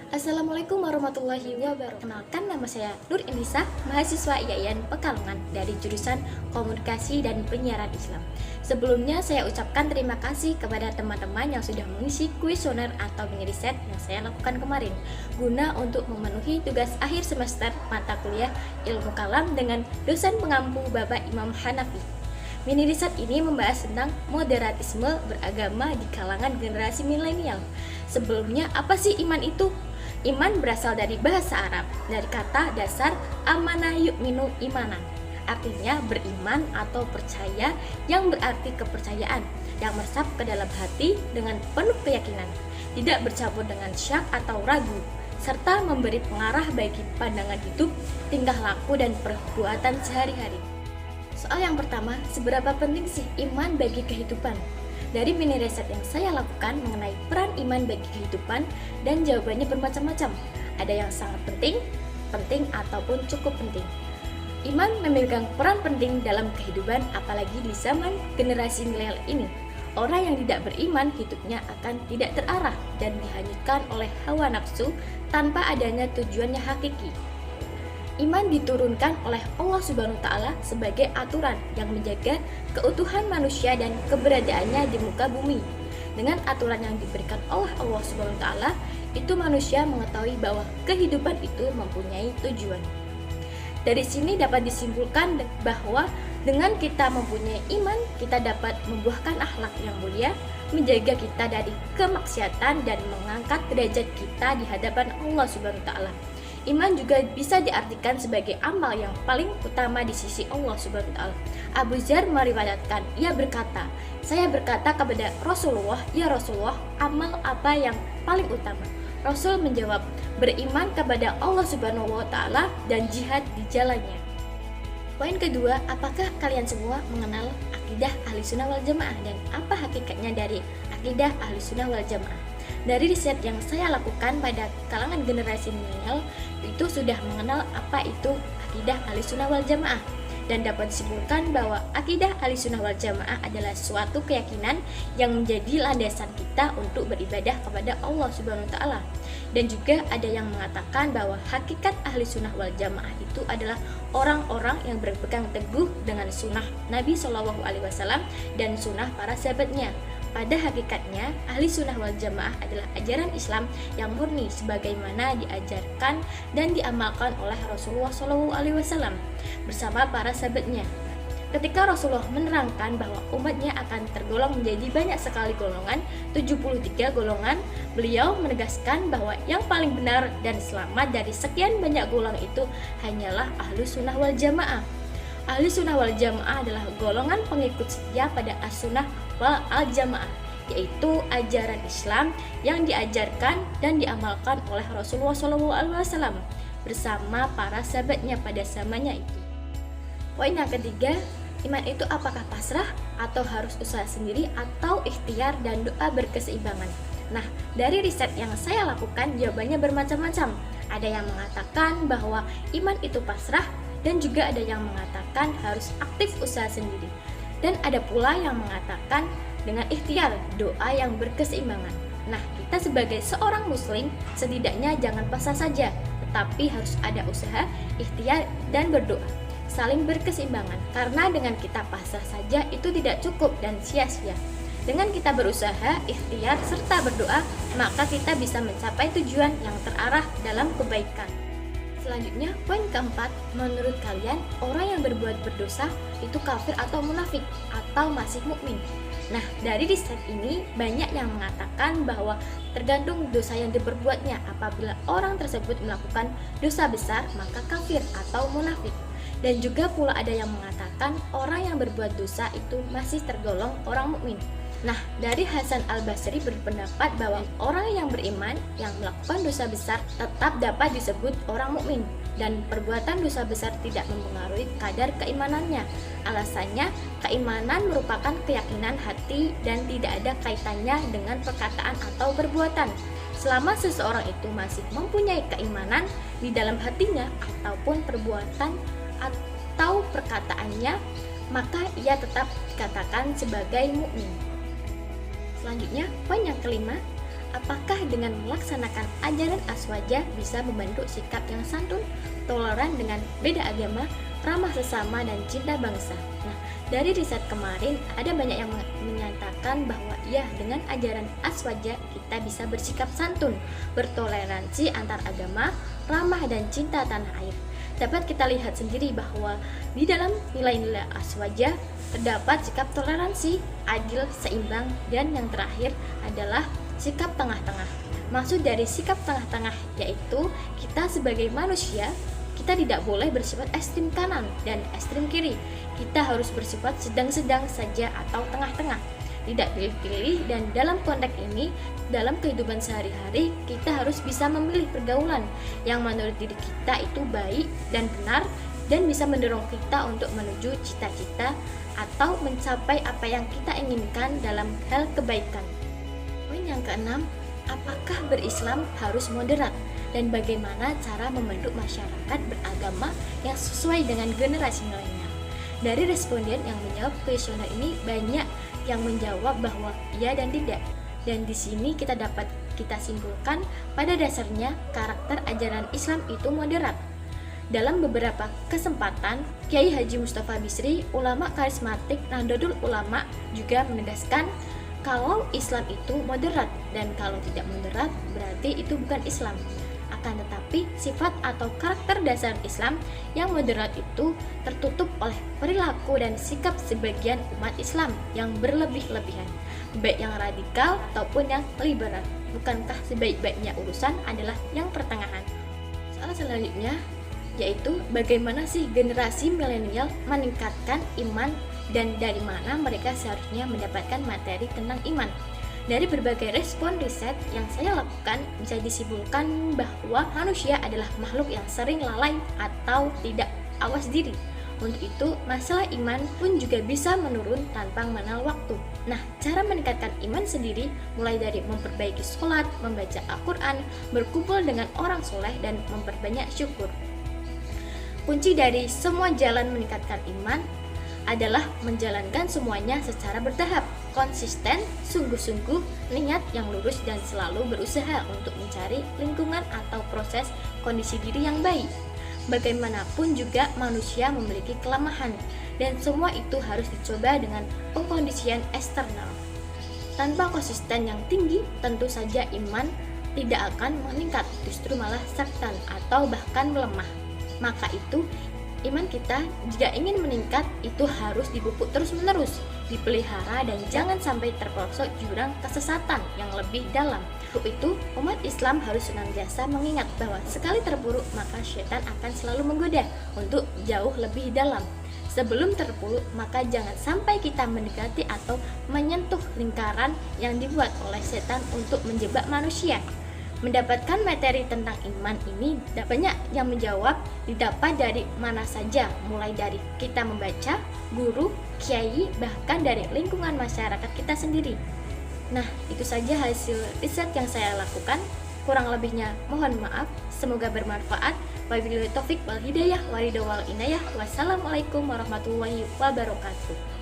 Assalamualaikum warahmatullahi wabarakatuh. Kenalkan, nama saya Nur Indisa, mahasiswa IAIN Pekalongan dari jurusan Komunikasi dan Penyiaran Islam. Sebelumnya saya ucapkan terima kasih kepada teman-teman yang sudah mengisi kuesioner atau mini riset yang saya lakukan kemarin guna untuk memenuhi tugas akhir semester mata kuliah Ilmu Kalam dengan dosen pengampu Bapak Imam Hanafi. Mini riset ini membahas tentang moderatisme beragama di kalangan generasi milenial. Sebelumnya, apa sih iman itu? Iman berasal dari bahasa Arab, dari kata dasar amana yu'minu imanan. Artinya beriman atau percaya, yang berarti kepercayaan yang meresap ke dalam hati dengan penuh keyakinan, tidak bercampur dengan syak atau ragu, serta memberi pengarah bagi pandangan hidup, tingkah laku, dan perbuatan sehari-hari. Soal yang pertama, seberapa penting sih iman bagi kehidupan? Dari mini riset yang saya lakukan mengenai peran iman bagi kehidupan, dan jawabannya bermacam-macam. Ada yang sangat penting ataupun cukup penting. Iman memegang peran penting dalam kehidupan, apalagi di zaman generasi milenial ini. Orang yang tidak beriman hidupnya akan tidak terarah dan dihanyutkan oleh hawa nafsu tanpa adanya tujuan yang hakiki. Iman diturunkan oleh Allah Subhanahu wa Ta'ala sebagai aturan yang menjaga keutuhan manusia dan keberadaannya di muka bumi. Dengan aturan yang diberikan oleh Allah Subhanahu wa Ta'ala, itu manusia mengetahui bahwa kehidupan itu mempunyai tujuan. Dari sini dapat disimpulkan bahwa dengan kita mempunyai iman, kita dapat membuahkan akhlak yang mulia, menjaga kita dari kemaksiatan, dan mengangkat derajat kita di hadapan Allah Subhanahu wa Ta'ala. Iman juga bisa diartikan sebagai amal yang paling utama di sisi Allah Subhanahu wa Ta'ala. Abu Dzar meriwayatkan, ia berkata, saya berkata kepada Rasulullah, ya Rasulullah, amal apa yang paling utama? Rasul menjawab, beriman kepada Allah Subhanahu wa Ta'ala dan jihad di jalannya. Poin kedua, apakah kalian semua mengenal akidah Ahli Sunnah wal Jamaah dan apa hakikatnya dari akidah Ahli Sunnah wal Jamaah? Dari riset yang saya lakukan pada kalangan generasi milenial, itu sudah mengenal apa itu akidah Ahli Sunnah wal Jamaah, dan dapat disimpulkan bahwa akidah Ahli Sunnah wal Jamaah adalah suatu keyakinan yang menjadi landasan kita untuk beribadah kepada Allah Subhanahu wa Ta'ala. Dan juga ada yang mengatakan bahwa hakikat Ahli Sunnah wal Jamaah itu adalah orang-orang yang berpegang teguh dengan sunnah Nabi Shallallahu Alaihi Wasallam dan sunnah para sahabatnya. Pada hakikatnya, Ahli Sunnah wal Jamaah adalah ajaran Islam yang murni sebagaimana diajarkan dan diamalkan oleh Rasulullah SAW bersama para sahabatnya. Ketika Rasulullah menerangkan bahwa umatnya akan tergolong menjadi banyak sekali golongan, 73 golongan, beliau menegaskan bahwa yang paling benar dan selamat dari sekian banyak golongan itu hanyalah Ahli Sunnah wal Jamaah. Ahli Sunnah wal Jamaah adalah golongan pengikut setia pada As-Sunnah wal Jamaah, yaitu ajaran Islam yang diajarkan dan diamalkan oleh Rasulullah SAW bersama para sahabatnya pada zamannya itu. Poin yang ketiga, iman itu apakah pasrah atau harus usaha sendiri atau ikhtiar dan doa berkeseimbangan? Nah, dari riset yang saya lakukan jawabannya bermacam-macam. Ada yang mengatakan bahwa iman itu pasrah, dan juga ada yang mengatakan harus aktif usaha sendiri. Dan ada pula yang mengatakan dengan ikhtiar, doa yang berkeseimbangan. Nah, kita sebagai seorang muslim setidaknya jangan pasrah saja, tetapi harus ada usaha, ikhtiar, dan berdoa. Saling berkeseimbangan, karena dengan kita pasrah saja itu tidak cukup dan sia-sia. Dengan kita berusaha, ikhtiar, serta berdoa, maka kita bisa mencapai tujuan yang terarah dalam kebaikan. Selanjutnya, poin keempat, menurut kalian orang yang berbuat berdosa itu kafir atau munafik atau masih mukmin? Nah, dari riset ini banyak yang mengatakan bahwa tergantung dosa yang diperbuatnya. Apabila orang tersebut melakukan dosa besar, maka kafir atau munafik. Dan juga pula ada yang mengatakan orang yang berbuat dosa itu masih tergolong orang mukmin. Nah, dari Hasan Al-Basri berpendapat bahwa orang yang beriman yang melakukan dosa besar tetap dapat disebut orang mukmin, dan perbuatan dosa besar tidak mempengaruhi kadar keimanannya. Alasannya, keimanan merupakan keyakinan hati dan tidak ada kaitannya dengan perkataan atau perbuatan. Selama seseorang itu masih mempunyai keimanan di dalam hatinya ataupun perbuatan atau perkataannya, maka ia tetap dikatakan sebagai mukmin. Selanjutnya, poin yang kelima, apakah dengan melaksanakan ajaran aswaja bisa membentuk sikap yang santun, toleran dengan beda agama, ramah sesama, dan cinta bangsa? Nah, dari riset kemarin ada banyak yang menyatakan bahwa ya, dengan ajaran aswaja kita bisa bersikap santun, bertoleransi antar agama, ramah dan cinta tanah air. Dapat kita lihat sendiri bahwa di dalam nilai-nilai aswaja terdapat sikap toleransi, adil, seimbang, dan yang terakhir adalah sikap tengah-tengah. Maksud dari sikap tengah-tengah yaitu kita sebagai manusia, kita tidak boleh bersifat ekstrem kanan dan ekstrem kiri. Kita harus bersifat sedang-sedang saja atau tengah-tengah, tidak pilih-pilih. Dan dalam konteks ini, dalam kehidupan sehari-hari, kita harus bisa memilih pergaulan yang menurut diri kita itu baik dan benar, dan bisa mendorong kita untuk menuju cita-cita atau mencapai apa yang kita inginkan dalam hal kebaikan. Poin yang keenam, apakah berislam harus moderat? Dan bagaimana cara membentuk masyarakat beragama yang sesuai dengan generasi milenial? Dari responden yang menjawab kuesioner ini, banyak yang menjawab bahwa iya dan tidak. Dan di sini kita dapat kita simpulkan pada dasarnya karakter ajaran Islam itu moderat. Dalam beberapa kesempatan, Kiai Haji Mustafa Bisri, ulama karismatik Nahdlatul Ulama, juga menegaskan kalau Islam itu moderat, dan kalau tidak moderat berarti itu bukan Islam. Akan tetapi sifat atau karakter dasar Islam yang moderat itu tertutup oleh perilaku dan sikap sebagian umat Islam yang berlebih-lebihan, baik yang radikal ataupun yang liberal. Bukankah sebaik-baiknya urusan adalah yang pertengahan? Soal selanjutnya yaitu bagaimana sih generasi milenial meningkatkan iman dan dari mana mereka seharusnya mendapatkan materi tentang iman. Dari berbagai respon riset yang saya lakukan, bisa disimpulkan bahwa manusia adalah makhluk yang sering lalai atau tidak awas diri. Untuk itu, masalah iman pun juga bisa menurun tanpa mengenal waktu. Nah, cara meningkatkan iman sendiri mulai dari memperbaiki sholat, membaca Al-Quran, berkumpul dengan orang soleh, dan memperbanyak syukur. Kunci dari semua jalan meningkatkan iman adalah menjalankan semuanya secara bertahap, konsisten, sungguh-sungguh, niat yang lurus, dan selalu berusaha untuk mencari lingkungan atau proses kondisi diri yang baik. Bagaimanapun juga manusia memiliki kelemahan, dan semua itu harus dicoba dengan pengkondisian eksternal. Tanpa konsisten yang tinggi, tentu saja iman tidak akan meningkat, justru malah stagnan atau bahkan melemah. Maka itu, iman kita jika ingin meningkat itu harus dipupuk terus-menerus, dipelihara, dan jangan sampai terperosok jurang kesesatan yang lebih dalam. Untuk itu, umat Islam harus senantiasa mengingat bahwa sekali terpuruk maka setan akan selalu menggoda untuk jauh lebih dalam. Sebelum terpuruk, maka jangan sampai kita mendekati atau menyentuh lingkaran yang dibuat oleh setan untuk menjebak manusia. Mendapatkan materi tentang iman ini banyak yang menjawab didapat dari mana saja, mulai dari kita membaca, guru, kiai, bahkan dari lingkungan masyarakat kita sendiri. Nah, itu saja hasil riset yang saya lakukan. Kurang lebihnya mohon maaf, semoga bermanfaat. Wabillahi taufik wal hidayah, waridho wal inayah. Wassalamualaikum warahmatullahi wabarakatuh.